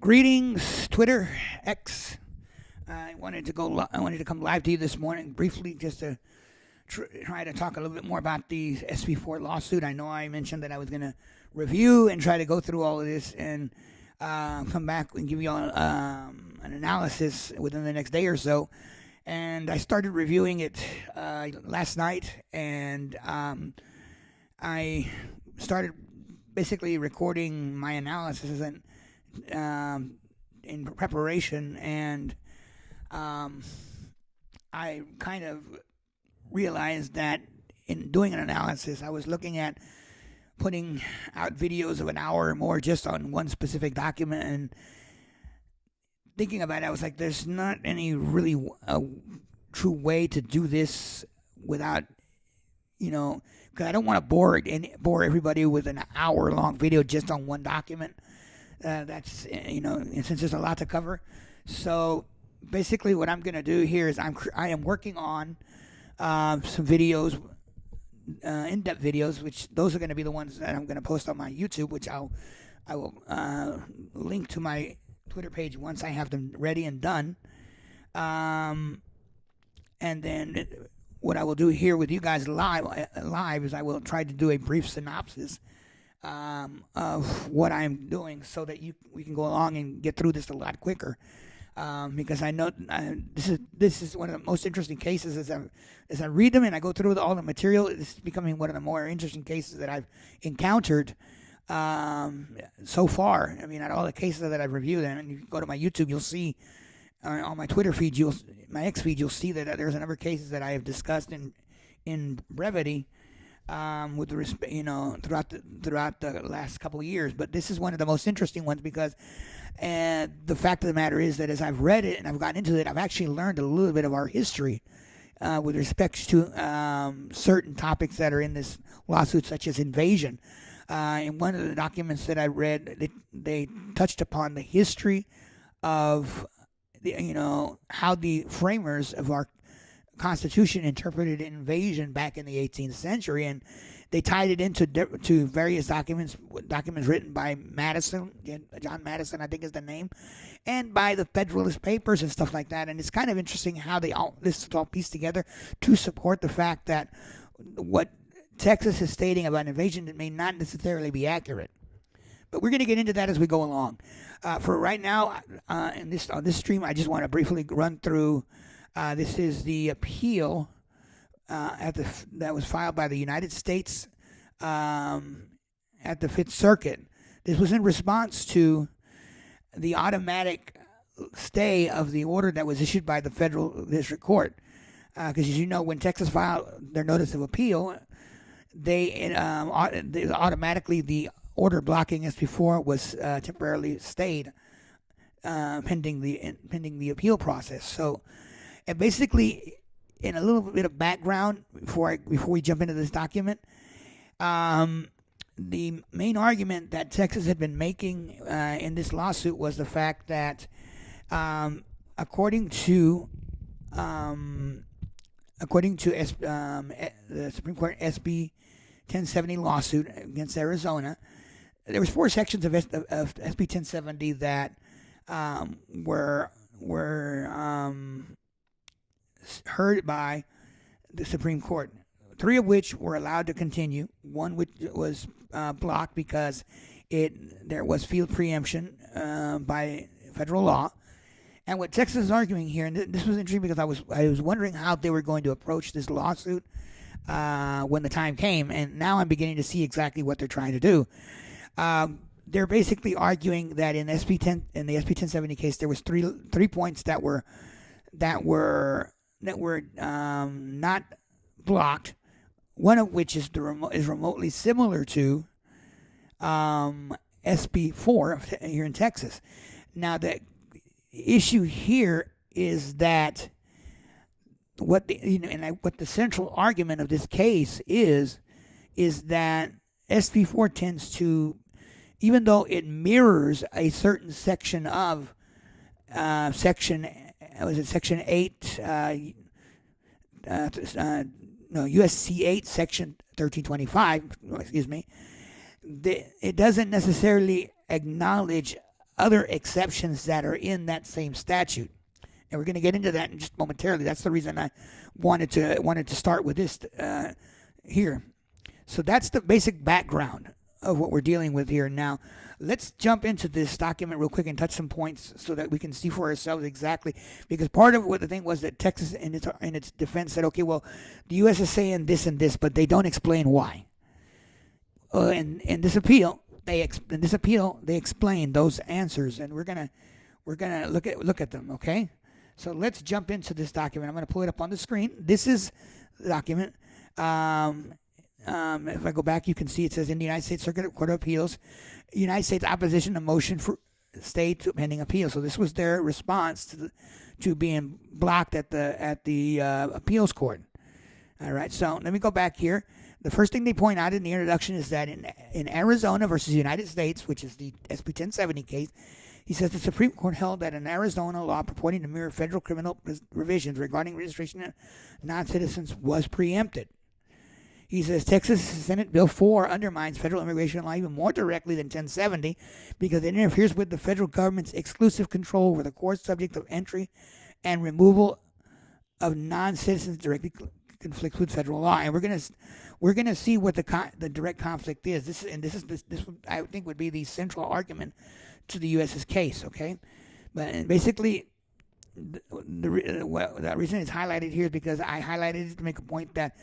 Greetings, Twitter, X. I wanted to come live to you this morning briefly, just to try to talk a little bit more about the SB4 lawsuit. I know I mentioned that I was going to review and try to go through all of this and come back and give you all an analysis within the next day or so. And I started reviewing it last night, and I started basically recording my analysis and in preparation, and I kind of realized that in doing an analysis, I was looking at putting out videos of an hour or more just on one specific document, and thinking about it, I was like, there's not any really true way to do this without, because I don't want to bore everybody with an hour-long video just on one document. That's, since there's a lot to cover. So basically what I'm going to do here is I am working on some videos, in-depth videos, which those are going to be the ones that I'm going to post on my YouTube, which I will link to my Twitter page once I have them ready and done. And then what I will do here with you guys live is I will try to do a brief synopsis of what I'm doing, so that we can go along and get through this a lot quicker. Because I know this is one of the most interesting cases as I read them and I go through all the material. This is becoming one of the more interesting cases that I've encountered so far. I mean, at all the cases that I've reviewed, and you go to my YouTube, you'll see on my Twitter feed, my X feed, you'll see that there's a number of cases that I have discussed in brevity. With the respect, throughout the last couple of years, but this is one of the most interesting ones because, the fact of the matter is that as I've read it and I've gotten into it, I've actually learned a little bit of our history with respect to certain topics that are in this lawsuit, such as invasion. In one of the documents that I read, they touched upon the history of how the framers of our Constitution interpreted invasion back in the 18th century, and they tied it into to various documents written by John Madison, I think is the name, and by the Federalist Papers and stuff like that. And it's kind of interesting how this is all pieced together to support the fact that what Texas is stating about invasion may not necessarily be accurate. But we're going to get into that as we go along. For right now, on this stream, I just want to briefly run through. This is the appeal that was filed by the United States at the Fifth Circuit. This was in response to the automatic stay of the order that was issued by the Federal District Court. Because as you know, when Texas filed their notice of appeal, they automatically, the order blocking SB4 was temporarily stayed pending the appeal process. So. And basically, in a little bit of background before we jump into this document, the main argument that Texas had been making in this lawsuit was the fact that, according to the Supreme Court SB 1070 lawsuit against Arizona, there was 4 sections of SB 1070 that were heard by the Supreme Court, 3 of which were allowed to continue. One which was blocked because there was field preemption by federal law. And what Texas is arguing here, and this was interesting because I was wondering how they were going to approach this lawsuit when the time came, and now I'm beginning to see exactly what they're trying to do. They're basically arguing that in the SB 1070 case, there was three points that were not blocked. One of which is remotely similar to SB4 here in Texas. Now the issue here is that what the central argument of this case is that SB4 tends to, even though it mirrors a certain section of Section 8, USC 8, Section 1325, excuse me, it doesn't necessarily acknowledge other exceptions that are in that same statute. And we're going to get into that in just momentarily. That's the reason I wanted to start with this here. So that's the basic background of what we're dealing with here. Now, let's jump into this document real quick and touch some points so that we can see for ourselves exactly. Because part of what the thing was that Texas, in its defense, said, okay, well, the U.S. is saying this and this, but they don't explain why. In this appeal, they explain those answers, and we're gonna look at them. Okay. So let's jump into this document. I'm going to pull it up on the screen. This is the document. If I go back, you can see it says in the United States Circuit Court of Appeals, United States opposition to motion for stay to pending appeal. So this was their response to being blocked at the appeals court. All right. So let me go back here. The first thing they point out in the introduction is that in Arizona versus the United States, which is the SB 1070 case, he says the Supreme Court held that an Arizona law purporting to mirror federal criminal provisions regarding registration of non-citizens was preempted. He says Texas Senate Bill 4 undermines federal immigration law even more directly than 1070 because it interferes with the federal government's exclusive control over the core subject of entry and removal of non-citizens directly conflicts with federal law. And we're gonna see what the direct conflict is. This I think would be the central argument to the U.S.'s case, okay? But basically, the reason it's highlighted here is because I highlighted it to make a point that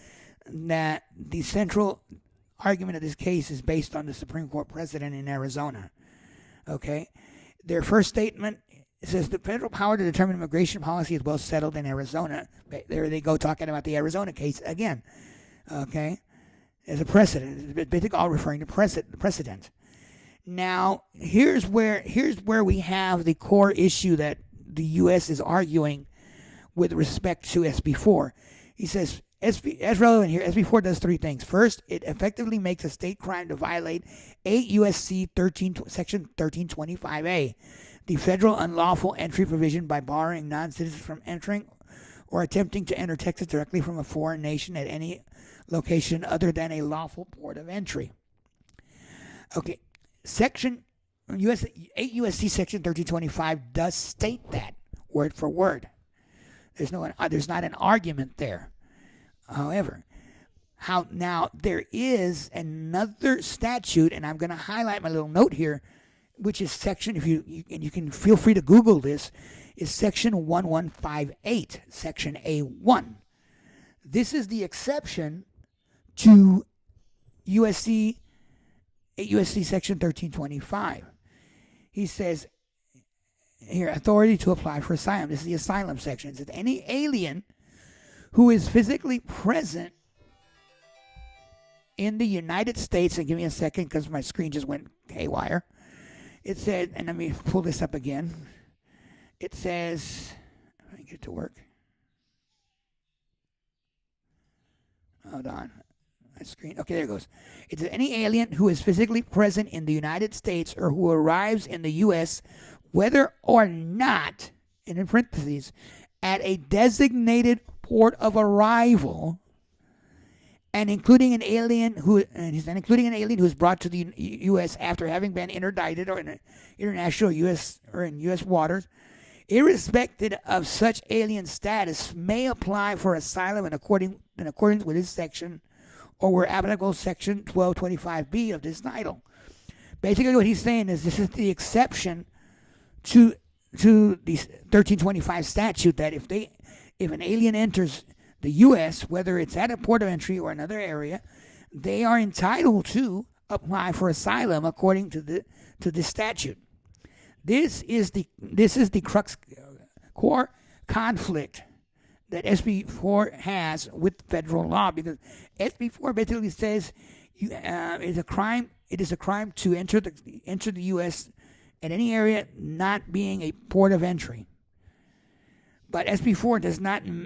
the central argument of this case is based on the Supreme Court precedent in Arizona, okay? Their first statement says the federal power to determine immigration policy is well settled in Arizona. There they go talking about the Arizona case again, okay? As a precedent, it's basically all referring to precedent. Now, here's where we have the core issue that the U.S. is arguing with respect to SB4. He says, as relevant here, SB4 does three things. First, it effectively makes a state crime to violate 8 U.S.C. Section 1325A, the federal unlawful entry provision by barring non-citizens from entering or attempting to enter Texas directly from a foreign nation at any location other than a lawful port of entry. Okay. 8 U.S.C. Section 1325 does state that word for word. There's not an argument there. However, now there is another statute, and I'm going to highlight my little note here, which is section. If you can feel free to Google this, is Section 1158, Section A1. This is the exception to USC Section 1325. He says here, authority to apply for asylum. This is the asylum section. It says any alien who is physically present in the United States, and give me a second because my screen just went haywire. It said, and let me pull this up again. It says, let me get it to work. Hold on. Screen. Okay, there it goes. It says any alien who is physically present in the United States or who arrives in the U.S., whether or not, and in parentheses, at a designated port of arrival, and including an alien who is brought to the U.S. after having been interdicted or in international U.S. or in U.S. waters, irrespective of such alien status, may apply for asylum in accordance with this section, or where applicable Section 1225B of this title. Basically, what he's saying is this is the exception to the 1325 statute that if an alien enters the U.S., whether it's at a port of entry or another area, they are entitled to apply for asylum according to this statute. This is the core conflict that SB4 has with federal law, because SB4 basically says it is a crime to enter the U.S. in any area not being a port of entry. But SB4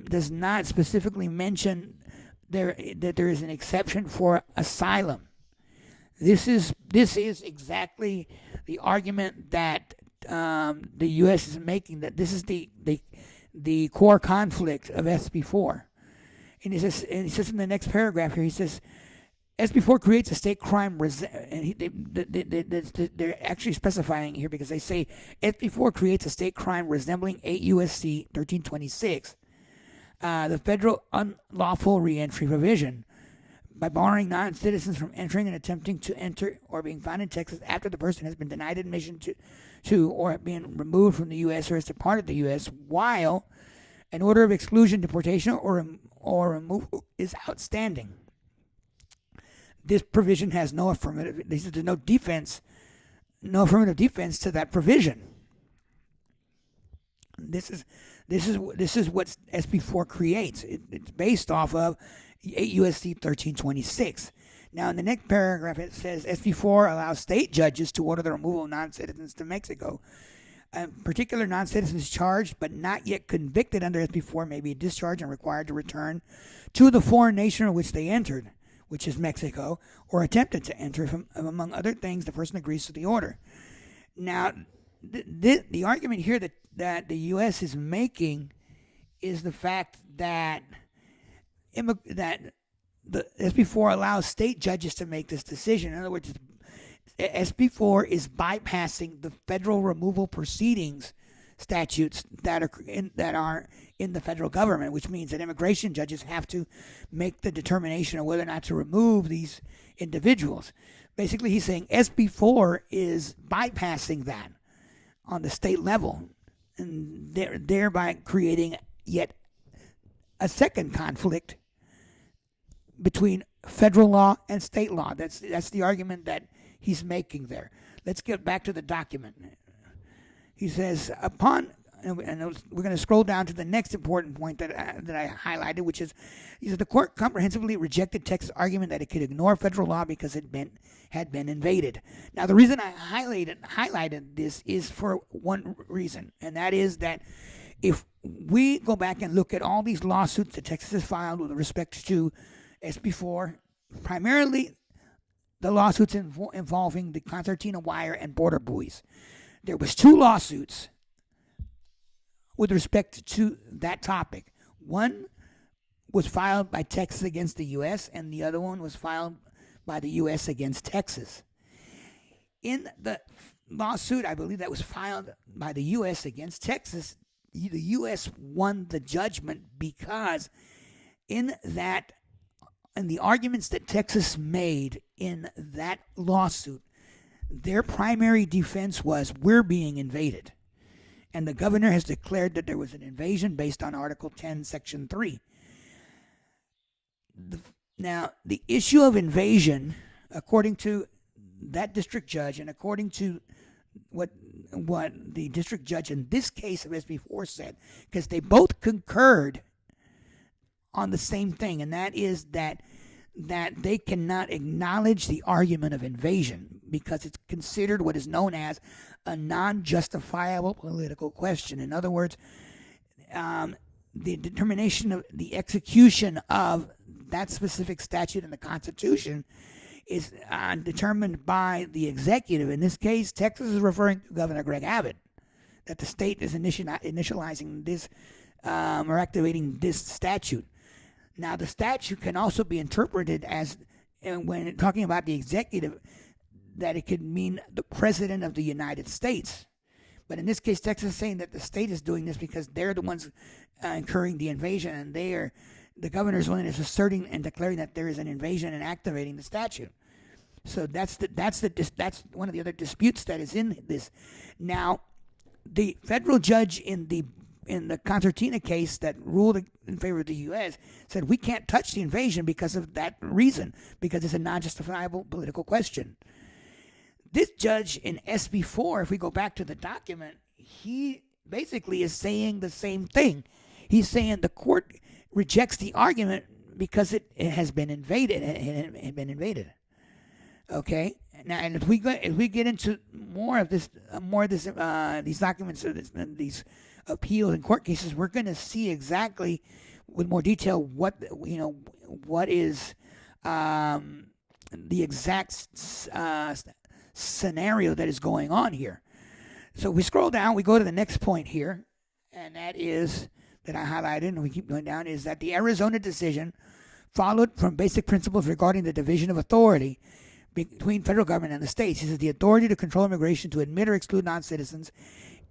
does not specifically mention that there is an exception for asylum. This is exactly the argument that the U.S. is making, that this is the core conflict of SB4. And he says in the next paragraph here, he says, SB4 creates a state crime, they're actually specifying here because they say SB4 creates a state crime resembling 8 U.S.C. 1326, the federal unlawful reentry provision, by barring non-citizens from entering and attempting to enter or being found in Texas after the person has been denied admission to or being removed from the U.S. or has departed the U.S. while an order of exclusion, deportation, or removal is outstanding. This provision has no affirmative. There's no affirmative defense to that provision. This is what SB4 creates. It's based off of 8 U.S.C. 1326. Now, in the next paragraph, it says SB4 allows state judges to order the removal of non-citizens to Mexico. Particular non-citizens charged but not yet convicted under SB4 may be discharged and required to return to the foreign nation in which they entered, which is Mexico, or attempted to enter. From, among other things, the person agrees to the order. Now, the argument here that the U.S. is making is the fact that the SB4 allows state judges to make this decision. In other words, SB4 is bypassing the federal removal proceedings statutes that are in the federal government, which means that immigration judges have to make the determination of whether or not to remove these individuals. Basically, he's saying SB4 is bypassing that on the state level, and thereby creating yet a second conflict between federal law and state law. That's the argument that he's making there. Let's get back to the document. He says, and we're going to scroll down to the next important point that I highlighted, which is, he said the court comprehensively rejected Texas' argument that it could ignore federal law because it had been invaded. Now, the reason I highlighted this is for one reason, and that is that if we go back and look at all these lawsuits that Texas has filed with respect to SB4, primarily the lawsuits involving the concertina wire and border buoys. There was 2 lawsuits with respect to that topic. One was filed by Texas against the U.S., and the other one was filed by the U.S. against Texas. In the lawsuit, I believe that was filed by the U.S. against Texas, the U.S. won the judgment because in the arguments that Texas made in that lawsuit, their primary defense was, we're being invaded. And the governor has declared that there was an invasion based on Article 10, Section 3. Now, the issue of invasion, according to that district judge and according to what the district judge in this case of SB4 said, because they both concurred on the same thing, and that is that they cannot acknowledge the argument of invasion because it's considered what is known as a non-justifiable political question. In other words, the determination of the execution of that specific statute in the Constitution is determined by the executive. In this case, Texas is referring to Governor Greg Abbott, that the state is initializing this or activating this statute. Now, the statute can also be interpreted as, when talking about the executive, that it could mean the president of the United States. But in this case, Texas is saying that the state is doing this because they're the ones incurring the invasion, and the governor's one is asserting and declaring that there is an invasion and activating the statute. So that's one of the other disputes that is in this. Now, the federal judge in the concertina case that ruled in favor of the U.S. said we can't touch the invasion because of that reason, because it's a non-justifiable political question. This judge in SB4, if we go back to the document, he basically is saying the same thing. He's saying the court rejects the argument because it has been invaded. It had been invaded. Okay. Now, and if we get into more of this, these documents, these appeals and court cases, we're going to see exactly with more detail what is the exact scenario that is going on here. So we scroll down, we go to the next point here, and that is that I highlighted, and we keep going down, is that the Arizona decision followed from basic principles regarding the division of authority between federal government and the states. He says the authority to control immigration, to admit or exclude non-citizens,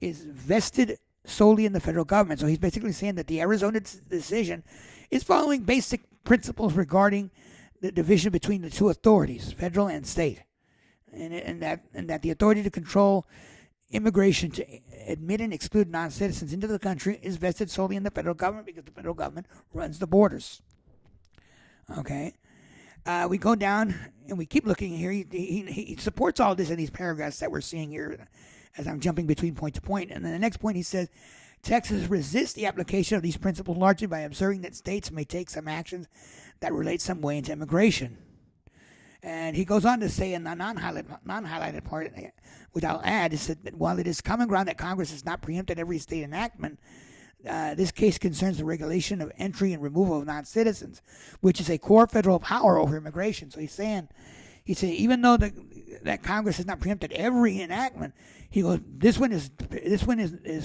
is vested solely in the federal government. So he's basically saying that the Arizona decision is following basic principles regarding the division between the two authorities, federal and state, and that the authority to control immigration, to admit and exclude non-citizens into the country, is vested solely in the federal government because the federal government runs the borders. Okay. We go down and we keep looking here. He supports all this in these paragraphs that we're seeing here as I'm jumping between point to point. And then the next point, he says, Texas resists the application of these principles largely by observing that states may take some actions that relate some way into immigration. And he goes on to say in the non-highlighted part, which I'll add, is that while it is common ground that Congress has not preempted every state enactment, this case concerns the regulation of entry and removal of non-citizens, which is a core federal power over immigration. So he's saying even though that Congress has not preempted every enactment, he goes, this one is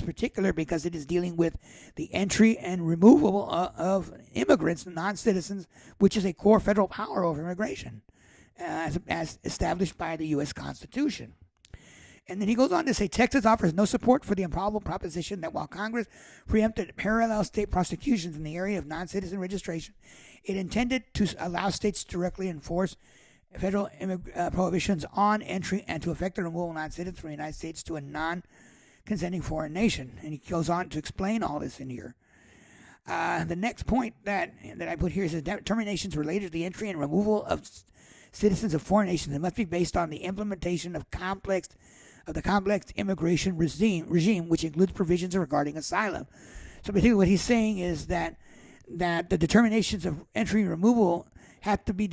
particular because it is dealing with the entry and removal of immigrants, non-citizens, which is a core federal power over immigration, as established by the U.S. Constitution. And then he goes on to say, Texas offers no support for the improbable proposition that while Congress preempted parallel state prosecutions in the area of non-citizen registration, it intended to allow states to directly enforce federal prohibitions on entry and to effect the removal of non-citizens from the United States to a non-consenting foreign nation. And he goes on to explain all this in here. The next point that I put here is that determinations related to the entry and removal of citizens of foreign nations that must be based on the implementation of the complex immigration regime, which includes provisions regarding asylum. So basically what he's saying is that the determinations of entry and removal have to be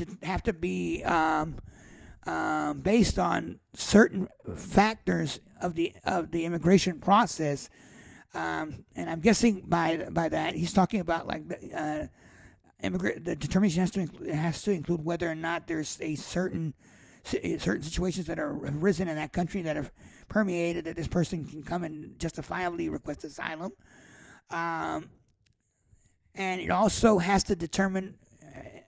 based on certain factors of the immigration process, and I'm guessing by that he's talking about like the determination has to include whether or not there's certain situations that have arisen in that country that have permeated that this person can come and justifiably request asylum, and it also has to determine.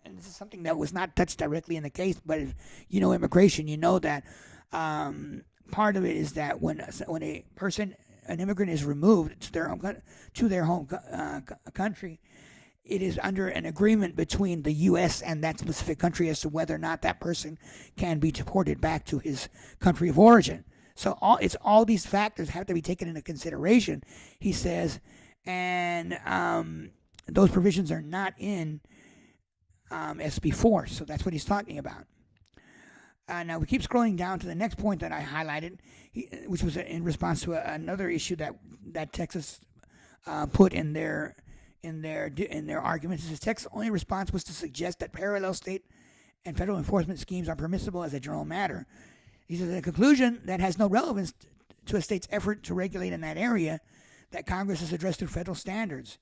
And this is something that was not touched directly in the case, but if you know immigration, you know that part of it is that when an immigrant is removed to their home country, it is under an agreement between the U.S. and that specific country as to whether or not that person can be deported back to his country of origin. So all these factors have to be taken into consideration, he says, and those provisions are not in SB4, so that's what he's talking about. Now we keep scrolling down to the next point that I highlighted, which was in response to another issue that Texas put in their arguments. It says Texas' only response was to suggest that parallel state and federal enforcement schemes are permissible as a general matter. He says a conclusion that has no relevance to a state's effort to regulate in that area that Congress has addressed through federal standards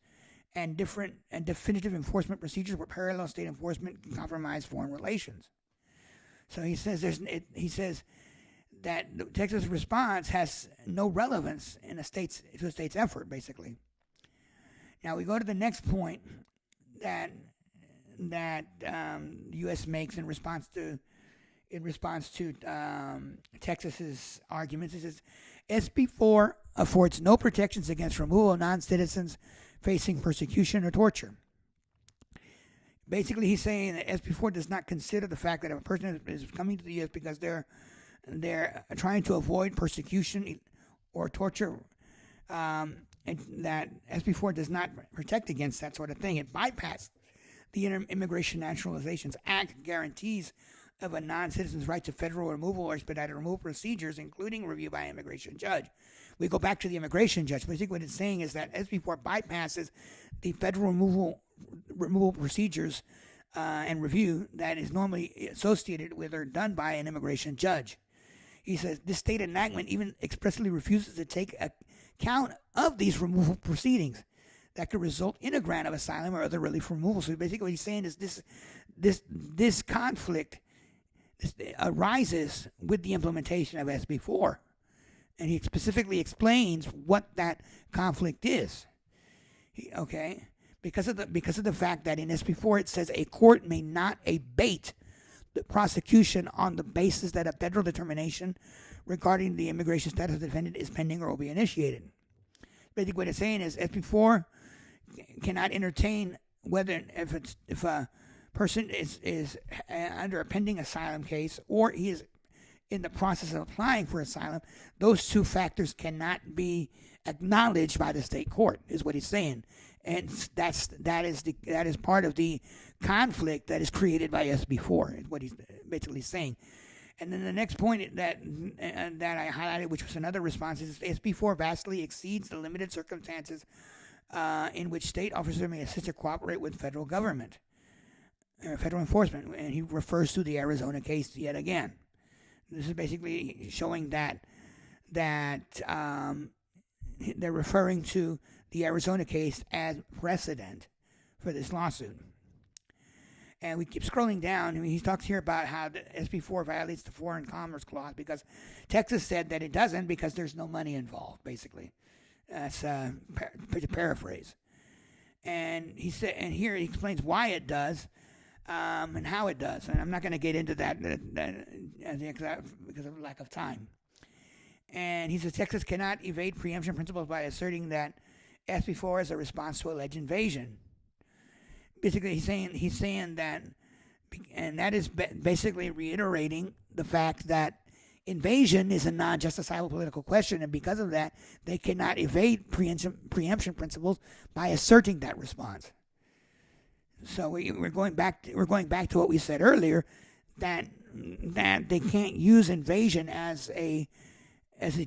and different and definitive enforcement procedures where parallel state enforcement can compromise foreign relations. So he says that the Texas response has no relevance to a state's effort, basically. Now we go to the next point that the U.S. makes in response to Texas's arguments. It says SB4 affords no protections against removal of non-citizens facing persecution or torture. Basically, he's saying that SB4 does not consider the fact that if a person is coming to the U.S. because they're trying to avoid persecution or torture, and that SB4 does not protect against that sort of thing. It bypasses the Immigration Naturalizations Act, guarantees of a non-citizen's right to federal removal or expedited removal procedures, including review by an immigration judge. We go back to the immigration judge. But I think what it's saying is that SB4 bypasses the federal removal procedures and review that is normally associated with or done by an immigration judge. He says this state enactment even expressly refuses to take account of these removal proceedings that could result in a grant of asylum or other relief from removal. So basically what he's saying is this conflict arises with the implementation of SB4. And he specifically explains what that conflict is. because of the fact that in SB4 it says a court may not abate the prosecution on the basis that a federal determination regarding the immigration status of the defendant is pending or will be initiated. Basically, what it's saying is SB4 cannot entertain whether if a person is under a pending asylum case or he is in the process of applying for asylum. Those two factors cannot be acknowledged by the state court, is what he's saying, and that is part of the conflict that is created by SB4, is what he's basically saying. And then the next point that I highlighted, which was another response, is SB4 vastly exceeds the limited circumstances in which state officers may assist or cooperate with federal government, federal enforcement, and he refers to the Arizona case yet again. This is basically showing that they're referring to the Arizona case as precedent for this lawsuit. And we keep scrolling down. I mean, he talks here about how the SB4 violates the Foreign Commerce Clause because Texas said that it doesn't because there's no money involved, basically. That's to paraphrase. And he said, and here he explains why it does and how it does. And I'm not going to get into that because of lack of time. And he says Texas cannot evade preemption principles by asserting that SB4 is a response to alleged invasion. Basically, he's saying that, and that is basically reiterating the fact that invasion is a non-justifiable political question, and because of that, they cannot evade preemption principles by asserting that response. So we're going back to what we said earlier, that they can't use invasion as a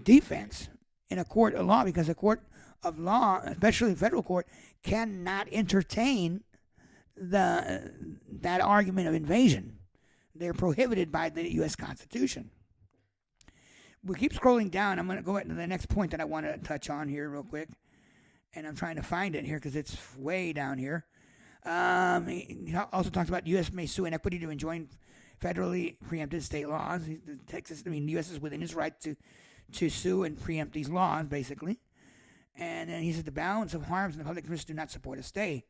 defense in a court of law, because a court of law, especially federal court, cannot entertain that argument of invasion. They're prohibited by the U.S. Constitution. We keep scrolling down. I'm going to go into the next point that I want to touch on here real quick, and I'm trying to find it here because it's way down here. He also talks about U.S. may sue inequity to enjoin federally preempted state laws. The U.S. is within its right to sue and preempt these laws, basically. And then he says the balance of harms and the public interest do not support a stay.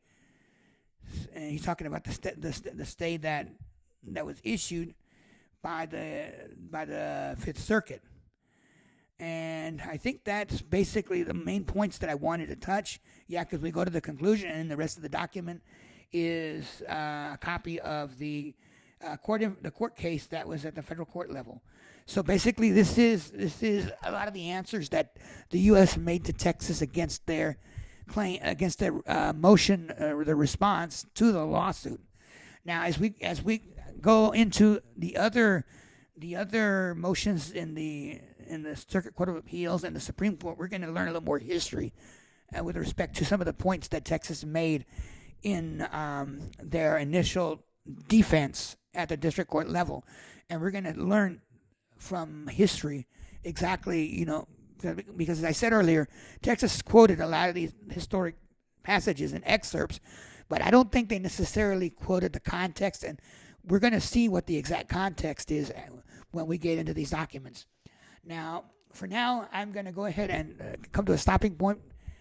And he's talking about the stay that was issued by the Fifth Circuit. And I think that's basically the main points that I wanted to touch. Yeah, because we go to the conclusion, and the rest of the document is a copy of the court case that was at the federal court level. So basically, this is a lot of the answers that the U.S. made to Texas against their claim, against their motion or the response to the lawsuit. Now, as we go into the other motions in the Circuit Court of Appeals and the Supreme Court, we're going to learn a little more history with respect to some of the points that Texas made in their initial defense at the district court level, and we're going to learn from history exactly, because as I said earlier, Texas quoted a lot of these historic passages and excerpts, but I don't think they necessarily quoted the context, and we're going to see what the exact context is when we get into these documents. Now, for now, I'm going to go ahead and come to a stopping point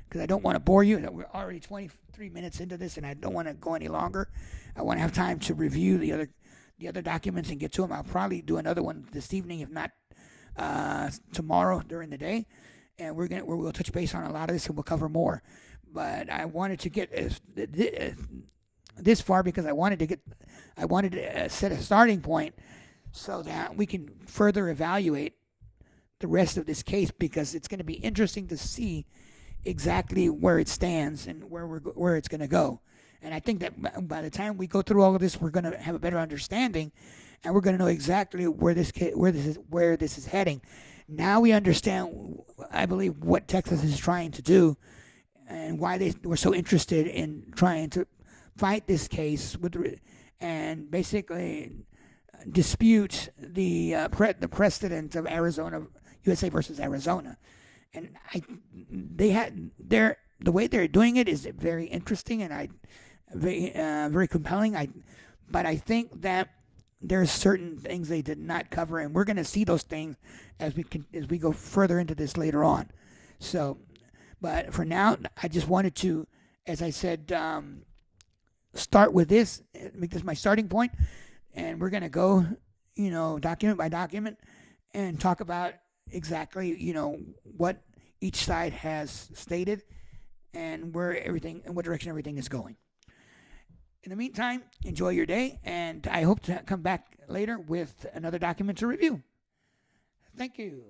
because I don't want to bore you. We're already 23 minutes into this, and I don't want to go any longer. I want to have time to review the other documents and get to them. I'll probably do another one this evening, if not tomorrow during the day, and we'll touch base on a lot of this, and we'll cover more. But I wanted to get this far because I wanted to set a starting point so that we can further evaluate the rest of this case, because it's going to be interesting to see exactly where it stands and where it's going to go. And I think that by the time we go through all of this, we're going to have a better understanding, and we're going to know exactly where this is heading. Now we understand, I believe, what Texas is trying to do and why they were so interested in trying to fight this case and basically dispute the precedent of USA versus Arizona. And the way they're doing it is very interesting and very compelling. But I think that there's certain things they did not cover, and we're going to see those things as we go further into this later on. So, but for now, I just wanted to as I said, start with this, make this my starting point, and we're going to go, document by document and talk about exactly, what each side has stated and what direction everything is going. In the meantime, enjoy your day, and I hope to come back later with another document to review. Thank you.